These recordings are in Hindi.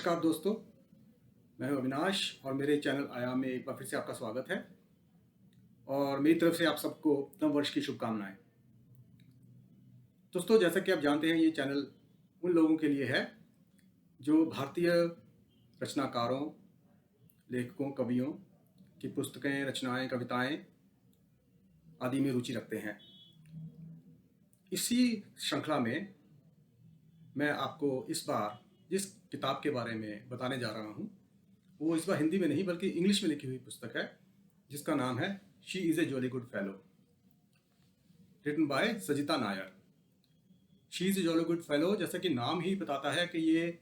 नमस्कार दोस्तों, मैं हूं अविनाश और मेरे चैनल आयाम में एक बार फिर से आपका स्वागत है। और मेरी तरफ से आप सबको नव वर्ष की शुभकामनाएं। दोस्तों, जैसा कि आप जानते हैं, ये चैनल उन लोगों के लिए है जो भारतीय रचनाकारों, लेखकों, कवियों की पुस्तकें, रचनाएं, कविताएं आदि में रुचि रखते हैं। इसी श्रृंखला में मैं आपको इस बार जिस किताब के बारे में बताने जा रहा हूँ, वो इस बार हिंदी में नहीं बल्कि इंग्लिश में लिखी हुई पुस्तक है, जिसका नाम है she is a jolly good fellow, written by Sajitha Nair. She is a jolly good fellow, जैसा कि नाम ही बताता है कि ये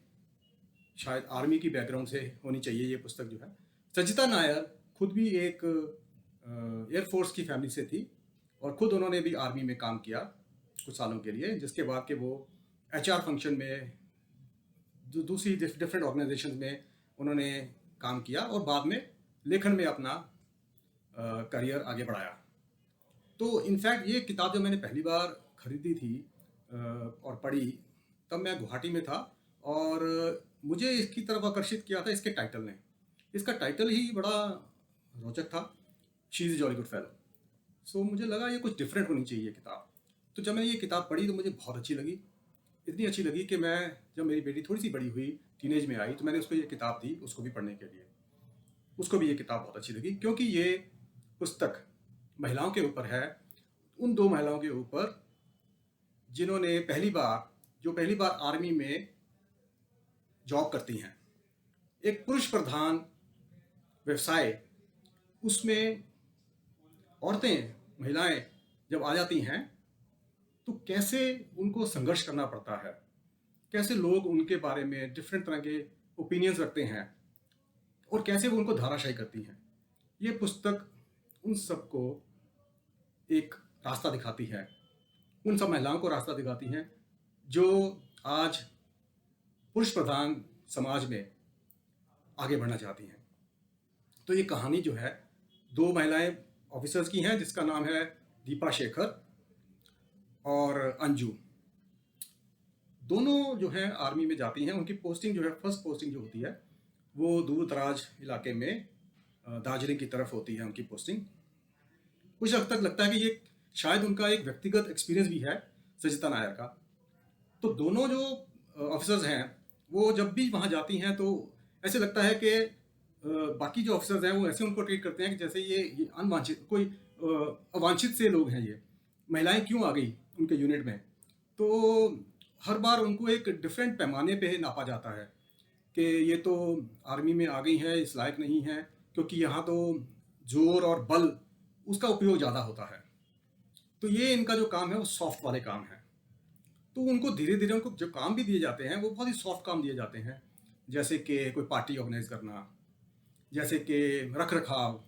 शायद आर्मी की बैकग्राउंड से होनी चाहिए ये पुस्तक जो है। सजिता नायर खुद भी एक एयरफोर्स की फैमिली से थी और खुद उन्होंने भी आर्मी में काम किया कुछ सालों के लिए, जिसके बाद के वो एचआर फंक्शन में दूसरी डिफरेंट ऑर्गेनाइजेशन में उन्होंने काम किया और बाद में लेखन में अपना करियर आगे बढ़ाया। तो इनफैक्ट ये किताब जब मैंने पहली बार खरीदी थी और पढ़ी, तब मैं गुवाहाटी में था और मुझे इसकी तरफ आकर्षित किया था इसके टाइटल ने। इसका टाइटल ही बड़ा रोचक था, she is jolly good fellow. So मुझे लगा ये कुछ डिफरेंट होनी चाहिए ये किताब। तो जब मैंने ये किताब पढ़ी तो मुझे बहुत अच्छी लगी। इतनी अच्छी लगी कि मैं, जब मेरी बेटी थोड़ी सी बड़ी हुई, टीनेज में आई, तो मैंने उसको ये किताब दी, उसको भी पढ़ने के लिए। उसको भी ये किताब बहुत अच्छी लगी क्योंकि ये पुस्तक महिलाओं के ऊपर है, उन दो महिलाओं के ऊपर जिन्होंने जो पहली बार आर्मी में जॉब करती हैं। एक पुरुष प्रधान व्यवसाय, उसमें औरतें, महिलाएं जब आ जाती हैं तो कैसे उनको संघर्ष करना पड़ता है, कैसे लोग उनके बारे में डिफरेंट तरह के ओपिनियंस रखते हैं और कैसे वो उनको धाराशायी करती हैं। ये पुस्तक उन सबको एक रास्ता दिखाती है, उन सब महिलाओं को रास्ता दिखाती हैं जो आज पुरुष प्रधान समाज में आगे बढ़ना चाहती हैं। तो ये कहानी जो है दो महिलाएं ऑफिसर्स की हैं, जिसका नाम है दीपा शेखर और अंजू। दोनों जो है आर्मी में जाती हैं। उनकी पोस्टिंग जो है, फर्स्ट पोस्टिंग जो होती है वो दूर दराज इलाके में दार्जिलिंग की तरफ होती है उनकी पोस्टिंग। कुछ हद तक लगता है कि ये शायद उनका एक व्यक्तिगत एक्सपीरियंस भी है सजिता नायर का। तो दोनों जो ऑफिसर्स हैं वो जब भी वहाँ जाती हैं तो ऐसे लगता है कि बाकी जो ऑफिसर्स हैं वो ऐसे उनको ट्रीट करते हैं कि जैसे ये अनवांछित, कोई अवांछित से लोग हैं। ये महिलाएं क्यों आ गई उनके यूनिट में? तो हर बार उनको एक डिफरेंट पैमाने पे नापा जाता है कि ये तो आर्मी में आ गई हैं, इस लायक नहीं है, क्योंकि यहाँ तो जोर और बल उसका उपयोग ज़्यादा होता है। तो ये इनका जो काम है वो सॉफ्ट वाले काम है। तो उनको धीरे धीरे उनको जो काम भी दिए जाते हैं वो बहुत ही सॉफ्ट काम दिए जाते हैं, जैसे कि कोई पार्टी ऑर्गेनाइज करना, जैसे कि रख रखाव,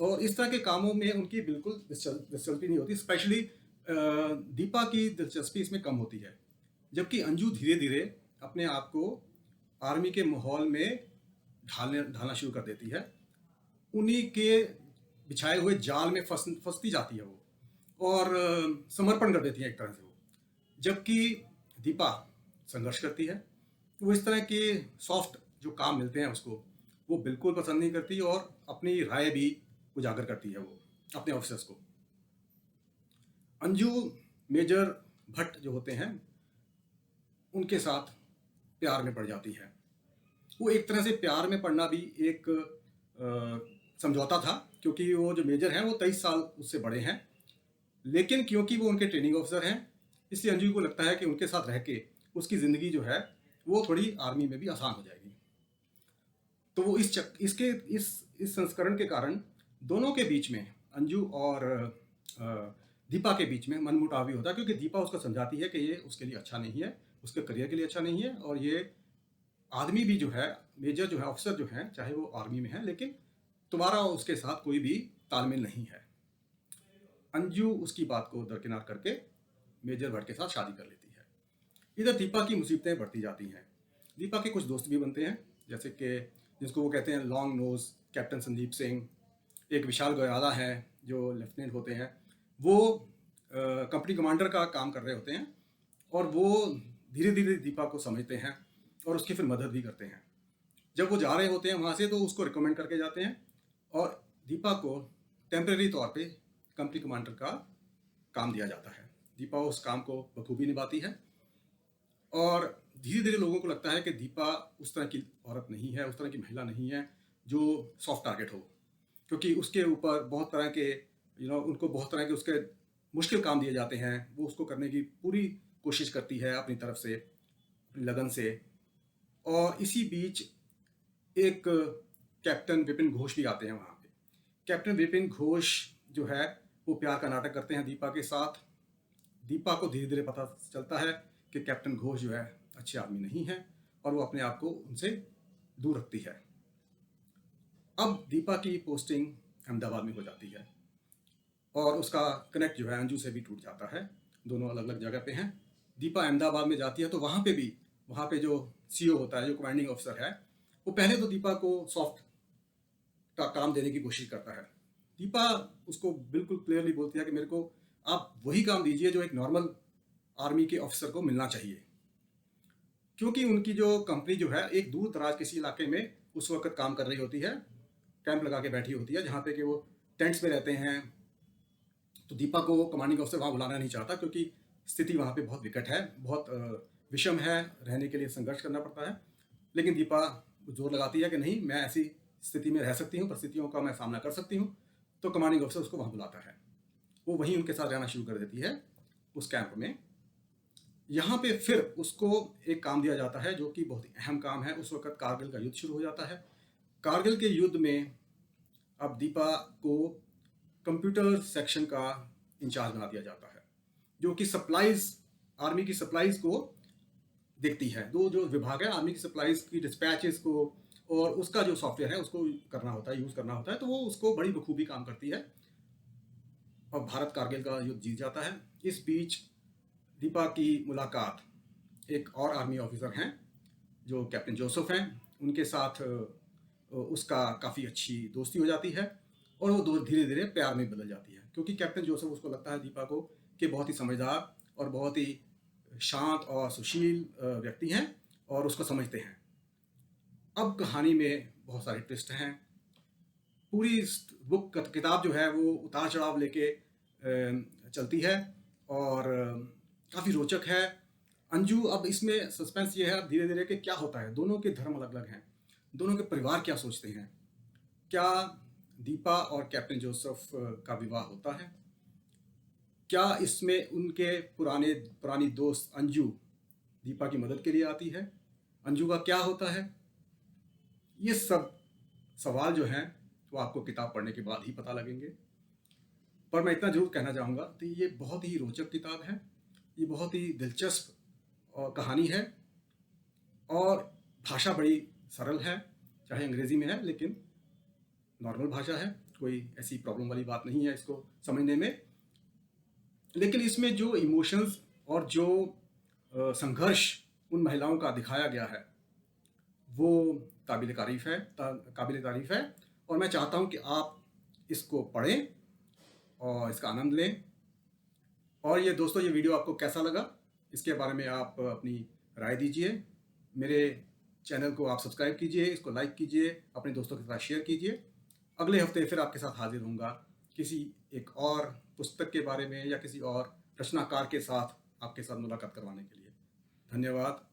और इस तरह के कामों में उनकी बिल्कुल दिलचस्पी नहीं होती। स्पेशली दीपा की दिलचस्पी इसमें कम होती है, जबकि अंजू धीरे धीरे अपने आप को आर्मी के माहौल में ढालना शुरू कर देती है। उन्हीं के बिछाए हुए जाल में फंसती जाती है वो, और समर्पण कर देती है एक तरह से वो। जबकि दीपा संघर्ष करती है। वो इस तरह के सॉफ्ट जो काम मिलते हैं उसको वो बिल्कुल पसंद नहीं करती और अपनी राय भी उजागर करती है वो अपने ऑफिसर्स को। अंजू मेजर भट्ट जो होते हैं उनके साथ प्यार में पड़ जाती है। वो एक तरह से प्यार में पड़ना भी एक समझौता था, क्योंकि वो जो मेजर हैं वो 23 साल उससे बड़े हैं, लेकिन क्योंकि वो उनके ट्रेनिंग ऑफिसर हैं इसलिए अंजू को लगता है कि उनके साथ रह के उसकी ज़िंदगी जो है वो थोड़ी आर्मी में भी आसान हो जाएगी। तो वो इस संस्करण के कारण दोनों के बीच में, अंजू और दीपा के बीच में मनमुटाव भी होता है, क्योंकि दीपा उसको समझाती है कि ये उसके लिए अच्छा नहीं है, उसके करियर के लिए अच्छा नहीं है, और ये आदमी भी जो है, मेजर जो है, ऑफिसर जो है, चाहे वो आर्मी में है, लेकिन तुम्हारा उसके साथ कोई भी तालमेल नहीं है। अंजू उसकी बात को दरकिनार करके मेजर भट्ट के साथ शादी कर लेती है। इधर दीपा की मुसीबतें बढ़ती जाती हैं। दीपा के कुछ दोस्त भी बनते हैं, जैसे कि जिसको वो कहते हैं long nose captain Sandeep Singh, एक विशाल गोयाला है जो लेफ्टिनेंट होते हैं, वो कंपनी कमांडर का काम कर रहे होते हैं, और वो धीरे धीरे दीपा को समझते हैं और उसकी फिर मदद भी करते हैं। जब वो जा रहे होते हैं वहाँ से तो उसको रिकमेंड करके जाते हैं और दीपा को टेम्परेरी तौर पे कंपनी कमांडर का काम दिया जाता है। दीपा उस काम को बखूबी निभाती है और धीरे धीरे लोगों को लगता है कि दीपा उस तरह की औरत नहीं है, उस तरह की महिला नहीं है जो सॉफ्ट टारगेट हो, क्योंकि उसके ऊपर बहुत तरह के उनको बहुत तरह के उसके मुश्किल काम दिए जाते हैं। वो उसको करने की पूरी कोशिश करती है अपनी तरफ से, अपनी लगन से। और इसी बीच एक कैप्टन विपिन घोष भी आते हैं वहाँ पे। कैप्टन विपिन घोष जो है वो प्यार का नाटक करते हैं दीपा के साथ। दीपा को धीरे धीरे पता चलता है कि कैप्टन घोष जो है अच्छे आदमी नहीं है और वो अपने आप को उनसे दूर रखती है। अब दीपा की पोस्टिंग अहमदाबाद में हो जाती है और उसका कनेक्ट जो है अंजू से भी टूट जाता है। दोनों अलग अलग जगह पे हैं। दीपा अहमदाबाद में जाती है तो वहाँ पे जो सीईओ होता है, जो कमांडिंग ऑफिसर है, वो पहले तो दीपा को सॉफ्ट का काम देने की कोशिश करता है। दीपा उसको बिल्कुल क्लियरली बोलती है कि मेरे को आप वही काम दीजिए जो एक नॉर्मल आर्मी के ऑफिसर को मिलना चाहिए, क्योंकि उनकी जो कंपनी जो है एक दूर दराज किसी इलाके में उस वक्त काम कर रही होती है, कैंप लगा के बैठी होती है, जहाँ पे कि वो टेंट्स में रहते हैं। तो दीपा को कमांडिंग ऑफिसर वहाँ बुलाना नहीं चाहता क्योंकि स्थिति वहाँ पे बहुत विकट है, बहुत विषम है, रहने के लिए संघर्ष करना पड़ता है। लेकिन दीपा जोर लगाती है कि नहीं, मैं ऐसी स्थिति में रह सकती हूँ, परिस्थितियों का मैं सामना कर सकती हूँ। तो कमांडिंग ऑफिसर उसको वहाँ बुलाता है। वो वहीं उनके साथ रहना शुरू कर देती है उस कैंप में। यहाँ पे फिर उसको एक काम दिया जाता है जो कि बहुत ही अहम काम है। उस वक्त कारगिल का युद्ध शुरू हो जाता है। कारगिल के युद्ध में अब दीपा को कंप्यूटर सेक्शन का इंचार्ज बना दिया जाता है, जो कि सप्लाईज, आर्मी की सप्लाईज को देखती है। दो जो विभाग है आर्मी की सप्लाईज की डिस्पैचेस को और उसका जो सॉफ्टवेयर है उसको करना होता है, यूज़ करना होता है। तो वो उसको बड़ी बखूबी काम करती है और भारत कारगिल का युद्ध जीत जाता है। इस बीच दीपा की मुलाकात एक और आर्मी ऑफिसर हैं जो कैप्टन जोसेफ हैं, उनके साथ उसका काफ़ी अच्छी दोस्ती हो जाती है और वो दो धीरे धीरे प्यार में बदल जाती है, क्योंकि कैप्टन जोसेफ उसको लगता है दीपा को कि बहुत ही समझदार और बहुत ही शांत और सुशील व्यक्ति हैं और उसको समझते हैं। अब कहानी में बहुत सारे ट्विस्ट हैं। पूरी बुक किताब जो है वो उतार चढ़ाव लेके चलती है और काफ़ी रोचक है। अंजू, अब इसमें सस्पेंस ये है अब धीरे धीरे कि क्या होता है। दोनों के धर्म अलग अलग हैं, दोनों के परिवार क्या सोचते हैं। क्या दीपा और कैप्टन जोसेफ का विवाह होता है? क्या इसमें उनके पुरानी दोस्त अंजू दीपा की मदद के लिए आती है? अंजू का क्या होता है? ये सब सवाल जो हैं वो आपको किताब पढ़ने के बाद ही पता लगेंगे। पर मैं इतना जरूर कहना चाहूँगा कि ये बहुत ही रोचक किताब है, ये बहुत ही दिलचस्प कहानी है और भाषा बड़ी सरल है, चाहे अंग्रेज़ी में है लेकिन नॉर्मल भाषा है, कोई ऐसी प्रॉब्लम वाली बात नहीं है इसको समझने में। लेकिन इसमें जो इमोशंस और जो संघर्ष उन महिलाओं का दिखाया गया है वो काबिल तारीफ़ है और मैं चाहता हूँ कि आप इसको पढ़ें और इसका आनंद लें। और ये दोस्तों, ये वीडियो आपको कैसा लगा इसके बारे में आप अपनी राय दीजिए। मेरे चैनल को आप सब्सक्राइब कीजिए, इसको लाइक कीजिए, अपने दोस्तों के साथ शेयर कीजिए। अगले हफ्ते फिर आपके साथ हाजिर होऊंगा किसी एक और पुस्तक के बारे में या किसी और रचनाकार के साथ आपके साथ मुलाकात करवाने के लिए। धन्यवाद।